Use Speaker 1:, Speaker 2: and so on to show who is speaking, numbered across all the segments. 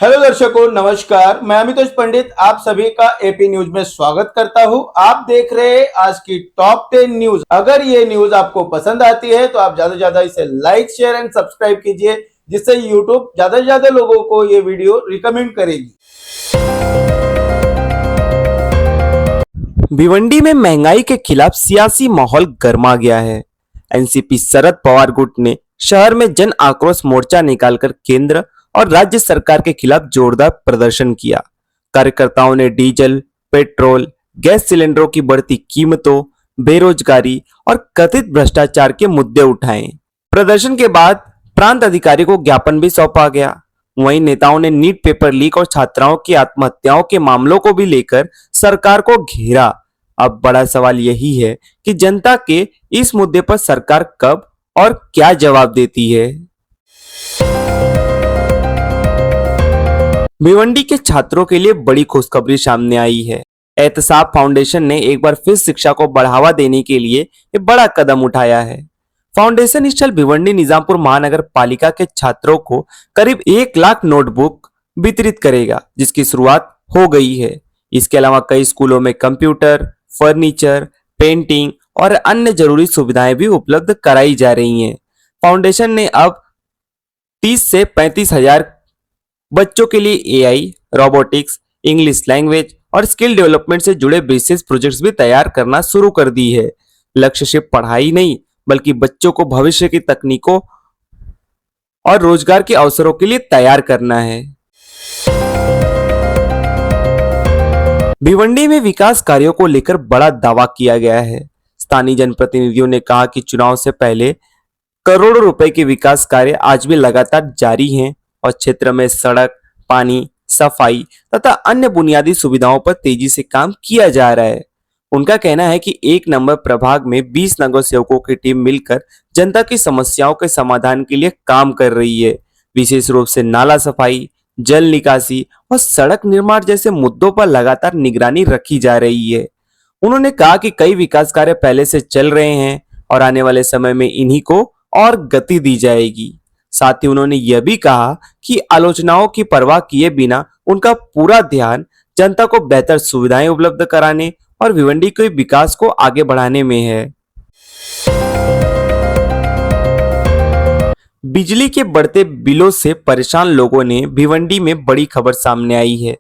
Speaker 1: Hello दर्शकों, नमस्कार। मैं अमितोष पंडित आप सभी का एपी न्यूज में स्वागत करता हूं। आप देख रहे हैं आज की टॉप 10 न्यूज। अगर ये न्यूज आपको पसंद आती है तो आप ज्यादा से ज्यादा इसे लाइक, शेयर एंड सब्सक्राइब कीजिए, जिससे यूट्यूब ज्यादा से ज्यादा लोगों को ये वीडियो रिकमेंड करेगी।
Speaker 2: भिवंडी में महंगाई के खिलाफ सियासी माहौल गर्मा गया है। एनसीपी शरद पवार गुट ने शहर में जन आक्रोश मोर्चा निकालकर केंद्र और राज्य सरकार के खिलाफ जोरदार प्रदर्शन किया। कार्यकर्ताओं ने डीजल, पेट्रोल, गैस सिलेंडरों की बढ़ती कीमतों, बेरोजगारी और कथित भ्रष्टाचार के मुद्दे उठाए। प्रदर्शन के बाद प्रांत अधिकारी को ज्ञापन भी सौंपा गया। वहीं नेताओं ने नीट पेपर लीक और छात्राओं की आत्महत्याओं के मामलों को भी लेकर सरकार को घेरा। अब बड़ा सवाल यही है कि जनता के इस मुद्दे पर सरकार कब और क्या जवाब देती है। भिवंडी के छात्रों के लिए बड़ी खुशखबरी सामने आई है। एहतसाब फाउंडेशन ने एक बार फिर शिक्षा को बढ़ावा देने के लिए एक बड़ा कदम उठाया है। फाउंडेशन इस साल भिवंडी निजामपुर महानगर पालिका के छात्रों को करीब 1 लाख नोटबुक वितरित करेगा, जिसकी शुरुआत हो गई है। इसके अलावा कई स्कूलों में कंप्यूटर, फर्नीचर, पेंटिंग और अन्य जरूरी सुविधाएं भी उपलब्ध कराई जा रही हैं। फाउंडेशन ने अब 30 से 35 हजार बच्चों के लिए एआई, रोबोटिक्स, इंग्लिश लैंग्वेज और स्किल डेवलपमेंट से जुड़े विशेष प्रोजेक्ट्स भी तैयार करना शुरू कर दी है। लक्ष्य सिर्फ पढ़ाई नहीं, बल्कि बच्चों को भविष्य की तकनीकों और रोजगार के अवसरों के लिए तैयार करना है। भिवंडी में विकास कार्यों को लेकर बड़ा दावा किया गया है। स्थानीय जनप्रतिनिधियों ने कहा कि चुनाव से पहले करोड़ों रुपए के विकास कार्य आज भी लगातार जारी हैं और क्षेत्र में सड़क, पानी, सफाई तथा अन्य बुनियादी सुविधाओं पर तेजी से काम किया जा रहा है। उनका कहना है कि 1 नंबर प्रभाग में 20 नगर सेवकों की टीम मिलकर जनता की समस्याओं के समाधान के लिए काम कर रही है। विशेष रूप से नाला सफाई, जल निकासी और सड़क निर्माण जैसे मुद्दों पर लगातार निगरानी रखी जा रही है। उन्होंने कहा कि कई विकास कार्य पहले से चल रहे हैं और आने वाले समय में इन्हीं को और गति दी जाएगी। साथ ही उन्होंने यह भी कहा कि आलोचनाओं की परवाह किए बिना उनका पूरा ध्यान जनता को बेहतर सुविधाएं उपलब्ध कराने और भिवंडी के विकास को आगे बढ़ाने में है। बिजली के बढ़ते बिलों से परेशान लोगों ने भिवंडी में बड़ी खबर सामने आई है।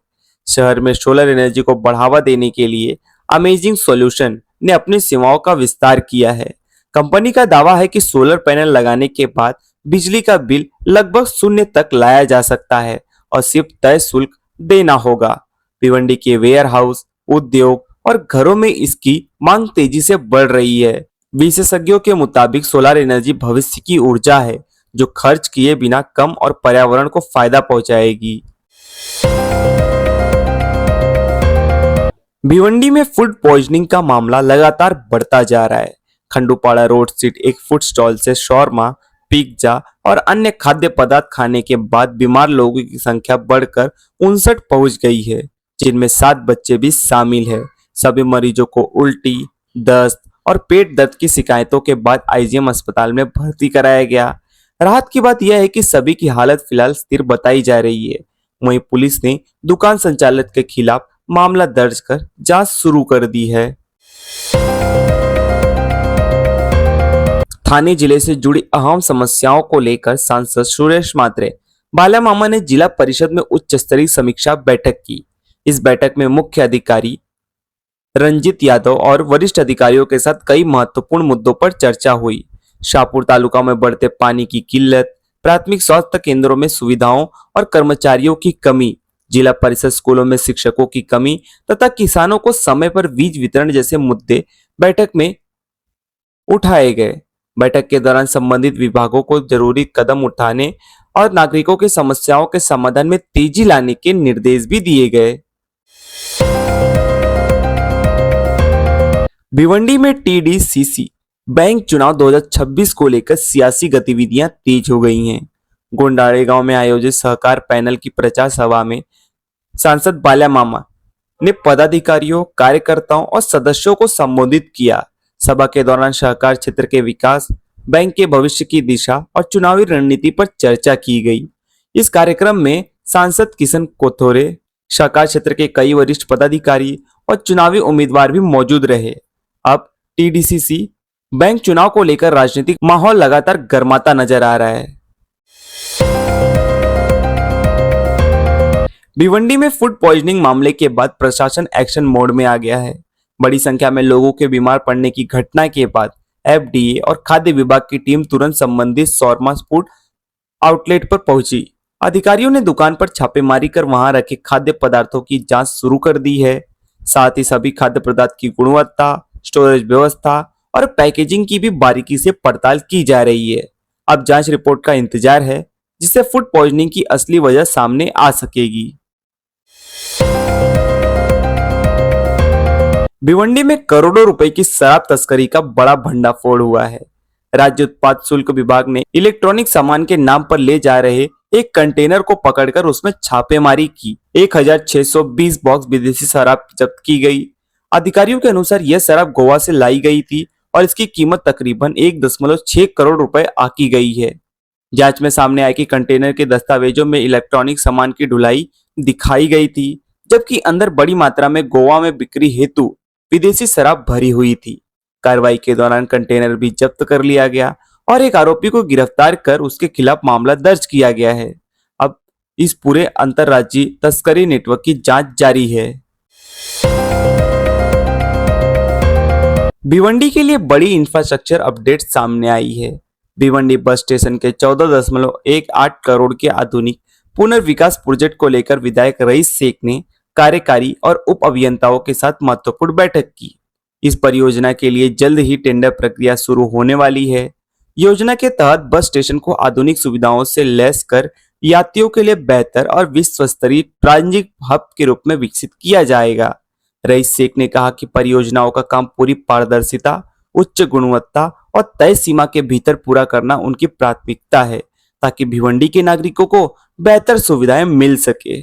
Speaker 2: शहर में सोलर एनर्जी को बढ़ावा देने के लिए अमेजिंग सॉल्यूशन ने अपनी सेवाओं का विस्तार किया है। कंपनी का दावा है कि सोलर पैनल लगाने के बाद बिजली का बिल लगभग 0 तक लाया जा सकता है और सिर्फ तय शुल्क देना होगा। भिवंडी के वेयर हाउस, उद्योग और घरों में इसकी मांग तेजी से बढ़ रही है। विशेषज्ञों के मुताबिक सोलर एनर्जी भविष्य की ऊर्जा है जो खर्च किए बिना कम और पर्यावरण को फायदा पहुंचाएगी। भिवंडी में फूड पॉइजनिंग का मामला लगातार बढ़ता जा रहा है। खंडूपाड़ा रोड स्थित एक फूड स्टॉल से शॉर्मा, पिज्जा और अन्य खाद्य पदार्थ खाने के बाद बीमार लोगों की संख्या बढ़कर 59 पहुंच गई है, जिनमें 7 बच्चे भी शामिल हैं। सभी मरीजों को उल्टी, दस्त और पेट दर्द की शिकायतों के बाद आईजीएम अस्पताल में भर्ती कराया गया। राहत की बात यह है कि सभी की हालत फिलहाल स्थिर बताई जा रही है। वहीं पुलिस ने दुकान संचालक के खिलाफ मामला दर्ज कर जांच शुरू कर दी है। थाने जिले से जुड़ी अहम समस्याओं को लेकर सांसद सुरेश मात्रे बाला मामा ने जिला परिषद में उच्च स्तरीय समीक्षा बैठक की। इस बैठक में मुख्य अधिकारी रंजित यादव और वरिष्ठ अधिकारियों के साथ कई महत्वपूर्ण मुद्दों पर चर्चा हुई। शाहपुर तालुका में बढ़ते पानी की किल्लत, प्राथमिक स्वास्थ्य केंद्रों में सुविधाओं और कर्मचारियों की कमी, जिला परिषद स्कूलों में शिक्षकों की कमी तथा किसानों को समय पर बीज वितरण जैसे मुद्दे बैठक में उठाए गए। बैठक के दौरान संबंधित विभागों को जरूरी कदम उठाने और नागरिकों की समस्याओं के समाधान में तेजी लाने के निर्देश भी दिए गए। भिवंडी में टीडीसीसी बैंक चुनाव 2026 को लेकर सियासी गतिविधियां तेज हो गई हैं। गोंडारे गांव में आयोजित सहकार पैनल की प्रचार सभा में सांसद बाला मामा ने पदाधिकारियों, कार्यकर्ताओं और सदस्यों को संबोधित किया। सभा के दौरान सहकार क्षेत्र के विकास, बैंक के भविष्य की दिशा और चुनावी रणनीति पर चर्चा की गई। इस कार्यक्रम में सांसद किशन कोथोरे, सरकार क्षेत्र के कई वरिष्ठ पदाधिकारी और चुनावी उम्मीदवार भी मौजूद रहे। अब टीडीसीसी बैंक चुनाव को लेकर राजनीतिक माहौल लगातार गर्माता नजर आ रहा है। भिवंडी में फूड पॉइजनिंग मामले के बाद प्रशासन एक्शन मोड में आ गया है। बड़ी संख्या में लोगों के बीमार पड़ने की घटना के बाद एफडीए और खाद्य विभाग की टीम तुरंत संबंधित शॉर्मा फूड आउटलेट पर पहुंची। अधिकारियों ने दुकान पर छापेमारी कर वहां रखे खाद्य पदार्थों की जांच शुरू कर दी है। साथ ही सभी खाद्य पदार्थ की गुणवत्ता, स्टोरेज व्यवस्था और पैकेजिंग की भी बारीकी से पड़ताल की जा रही है। अब जांच रिपोर्ट का इंतजार है, जिससे फूड पॉइजनिंग की असली वजह सामने आ सकेगी। भिवंडी में करोड़ों रुपए की शराब तस्करी का बड़ा भंडाफोड़ हुआ है। राज्य उत्पाद शुल्क विभाग ने इलेक्ट्रॉनिक सामान के नाम पर ले जा रहे एक कंटेनर को पकड़कर उसमें छापेमारी की। 1620 बॉक्स विदेशी शराब जब्त की गई। अधिकारियों के अनुसार यह शराब गोवा से लाई गई थी और इसकी कीमत तकरीबन 1.6 करोड़ रुपए आकी गई है। जांच में सामने आया कि कंटेनर के दस्तावेजों में इलेक्ट्रॉनिक सामान की ढुलाई दिखाई गई थी, जबकि अंदर बड़ी मात्रा में गोवा में बिक्री हेतु विदेशी शराब भरी हुई थी। कार्रवाई के दौरान कंटेनर भी जब्त कर लिया गया और एक आरोपी को गिरफ्तार कर उसके खिलाफ मामला दर्ज किया गया है। अब इस पूरे अंतर्राज्यीय तस्करी नेटवर्क की जांच जारी है। भिवंडी के लिए बड़ी इंफ्रास्ट्रक्चर अपडेट सामने आई है। भिवंडी बस स्टेशन के 14.18 करोड़ के आधुनिक पुनर्विकास प्रोजेक्ट को लेकर विधायक रईस शेख ने कार्यकारी और उप अभियंताओं के साथ महत्वपूर्ण बैठक की। इस परियोजना के लिए जल्द ही टेंडर प्रक्रिया शुरू होने वाली है। योजना के तहत बस स्टेशन को आधुनिक सुविधाओं से लैस कर यात्रियों के लिए बेहतर और विश्व स्तरीय ट्रांजिट हब के रूप में विकसित किया जाएगा। रईस शेख ने कहा कि परियोजनाओं का काम पूरी पारदर्शिता, उच्च गुणवत्ता और तय सीमा के भीतर पूरा करना उनकी प्राथमिकता है, ताकि भिवंडी के नागरिकों को बेहतर सुविधाएं मिल सके।